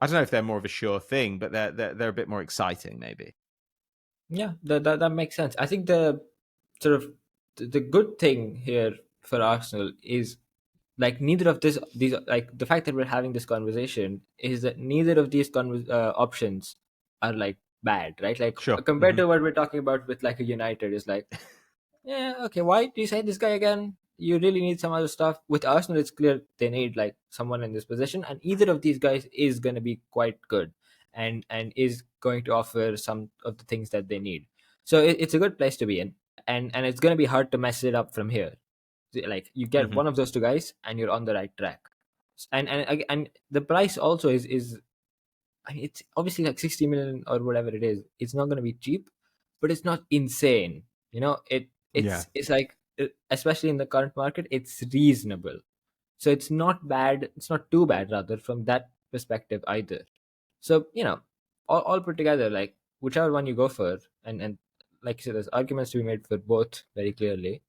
I don't know if they're more of a sure thing, but they're a bit more exciting, maybe. Yeah, that makes sense. I think the sort of the good thing here for Arsenal is like neither of these like the fact that we're having this conversation is that neither of these options are like bad, right? Like compared to what we're talking about with like a United is like, yeah, okay, why do you say this guy again? You really need some other stuff. With Arsenal, it's clear they need like someone in this position, and either of these guys is going to be quite good and is going to offer some of the things that they need. So it's a good place to be in, and it's going to be hard to mess it up from here. Like you get one of those two guys, and you're on the right track. And the price also is I mean, it's obviously like 60 million or whatever it is. It's not going to be cheap, but it's not insane. It's like, especially in the current market, it's reasonable. So it's not bad. It's not too bad, rather, from that perspective either. So, all put together, like whichever one you go for, and like you said, there's arguments to be made for both very clearly.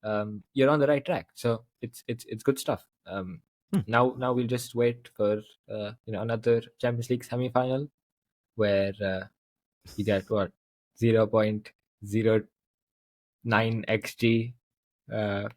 You're on the right track. So it's good stuff. Now we'll just wait for another Champions League semi-final where you get 0.09 xG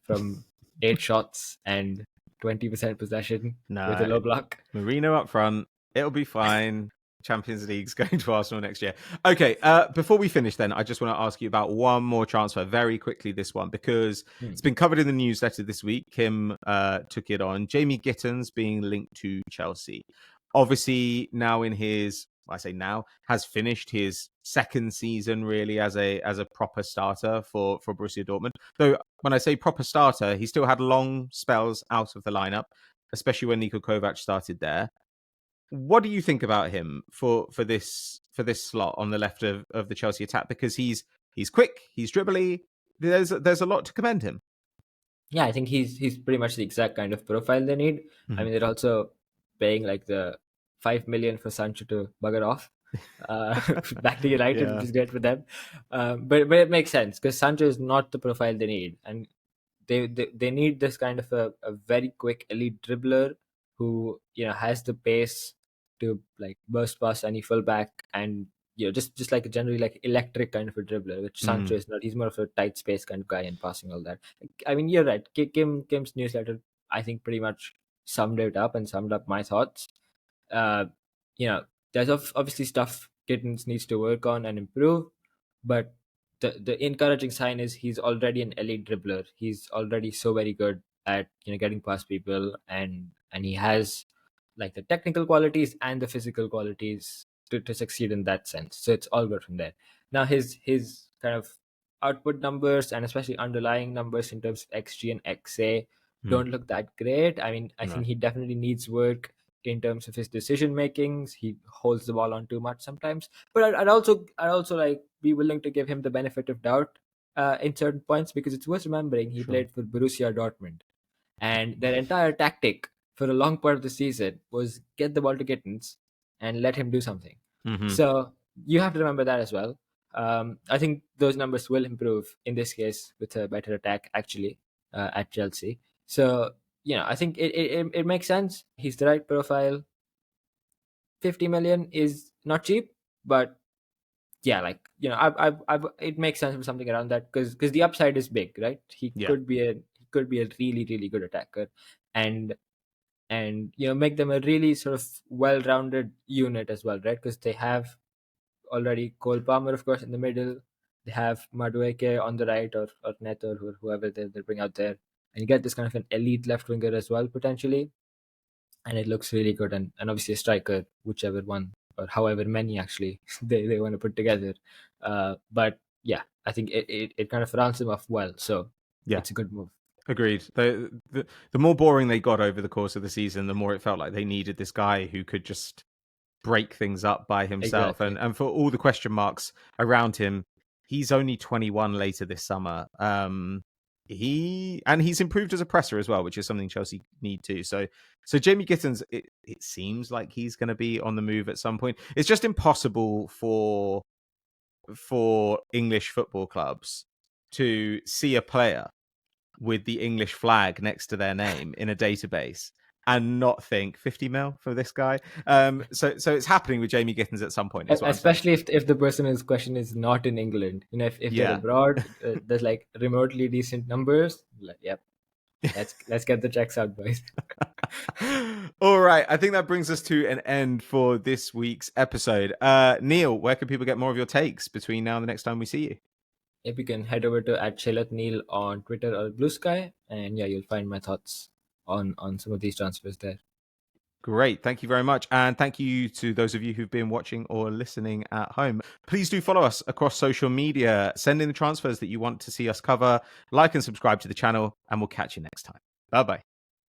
from 8 shots and 20% possession with a low block. Mourinho up front, it'll be fine. Champions League's going to Arsenal next year. Okay, before we finish then, I just want to ask you about one more transfer very quickly, this one, because it's been covered in the newsletter this week. Kim took it on. Jamie Gittens being linked to Chelsea. Obviously, now in his I say now, has finished his second season really as a proper starter for Borussia Dortmund. Though when I say proper starter, he still had long spells out of the lineup, especially when Niko Kovac started there. What do you think about him for this slot on the left of the Chelsea attack? Because he's quick, he's dribbly. There's a lot to commend him. Yeah, I think he's pretty much the exact kind of profile they need. I mean, they're also paying like the 5 million for Sancho to bugger off back to United, which is great for them. But it makes sense because Sancho is not the profile they need, and they need this kind of a very quick elite dribbler who has the pace to like burst past any fullback, and just like a generally like electric kind of a dribbler, which Sancho is not. He's more of a tight space kind of guy and passing all that. I mean, you're right. Kim's newsletter, I think, pretty much summed it up and summed up my thoughts. There's obviously stuff Gittins needs to work on and improve, but the encouraging sign is he's already an elite dribbler. He's already so very good at getting past people, and he has like the technical qualities and the physical qualities to succeed in that sense. So it's all good from there. Now his kind of output numbers and especially underlying numbers in terms of XG and XA don't look that great. I mean, I think he definitely needs work in terms of his decision makings. He holds the ball on too much sometimes, but I'd also like be willing to give him the benefit of doubt in certain points, because it's worth remembering he played for Borussia Dortmund, and their entire tactic for a long part of the season was get the ball to Gittins and let him do something. So you have to remember that as well. I think those numbers will improve in this case with a better attack actually at Chelsea. So I think it makes sense. He's the right profile. 50 million is not cheap, but yeah, like it makes sense for something around that because the upside is big, right? He could be a really really good attacker, and make them a really sort of well-rounded unit as well, right? Because they have already Cole Palmer, of course, in the middle. They have Madueke on the right, or Neto, or whoever they bring out there, and you get this kind of an elite left winger as well potentially, and it looks really good. And obviously a striker, whichever one or however many actually they want to put together. But yeah, I think it kind of rounds them off well. So it's a good move. Agreed. The more boring they got over the course of the season, the more it felt like they needed this guy who could just break things up by himself. Exactly. And for all the question marks around him, he's only 21 later this summer. He's improved as a presser as well, which is something Chelsea need to. So Jamie Gittens, it seems like he's going to be on the move at some point. It's just impossible for English football clubs to see a player with the English flag next to their name in a database and not think 50 mil for this guy. So it's happening with Jamie Gittens at some point. Especially if the person in question is not in England. If they're abroad, there's like remotely decent numbers. Like, yep. Let's get the checks out, boys. All right. I think that brings us to an end for this week's episode. Neel, where can people get more of your takes between now and the next time we see you? If you can head over to @Neel on Twitter or Blue Sky, and you'll find my thoughts on some of these transfers there. Great. Thank you very much. And thank you to those of you who've been watching or listening at home. Please do follow us across social media. Send in the transfers that you want to see us cover. Like and subscribe to the channel, and we'll catch you next time. Bye-bye.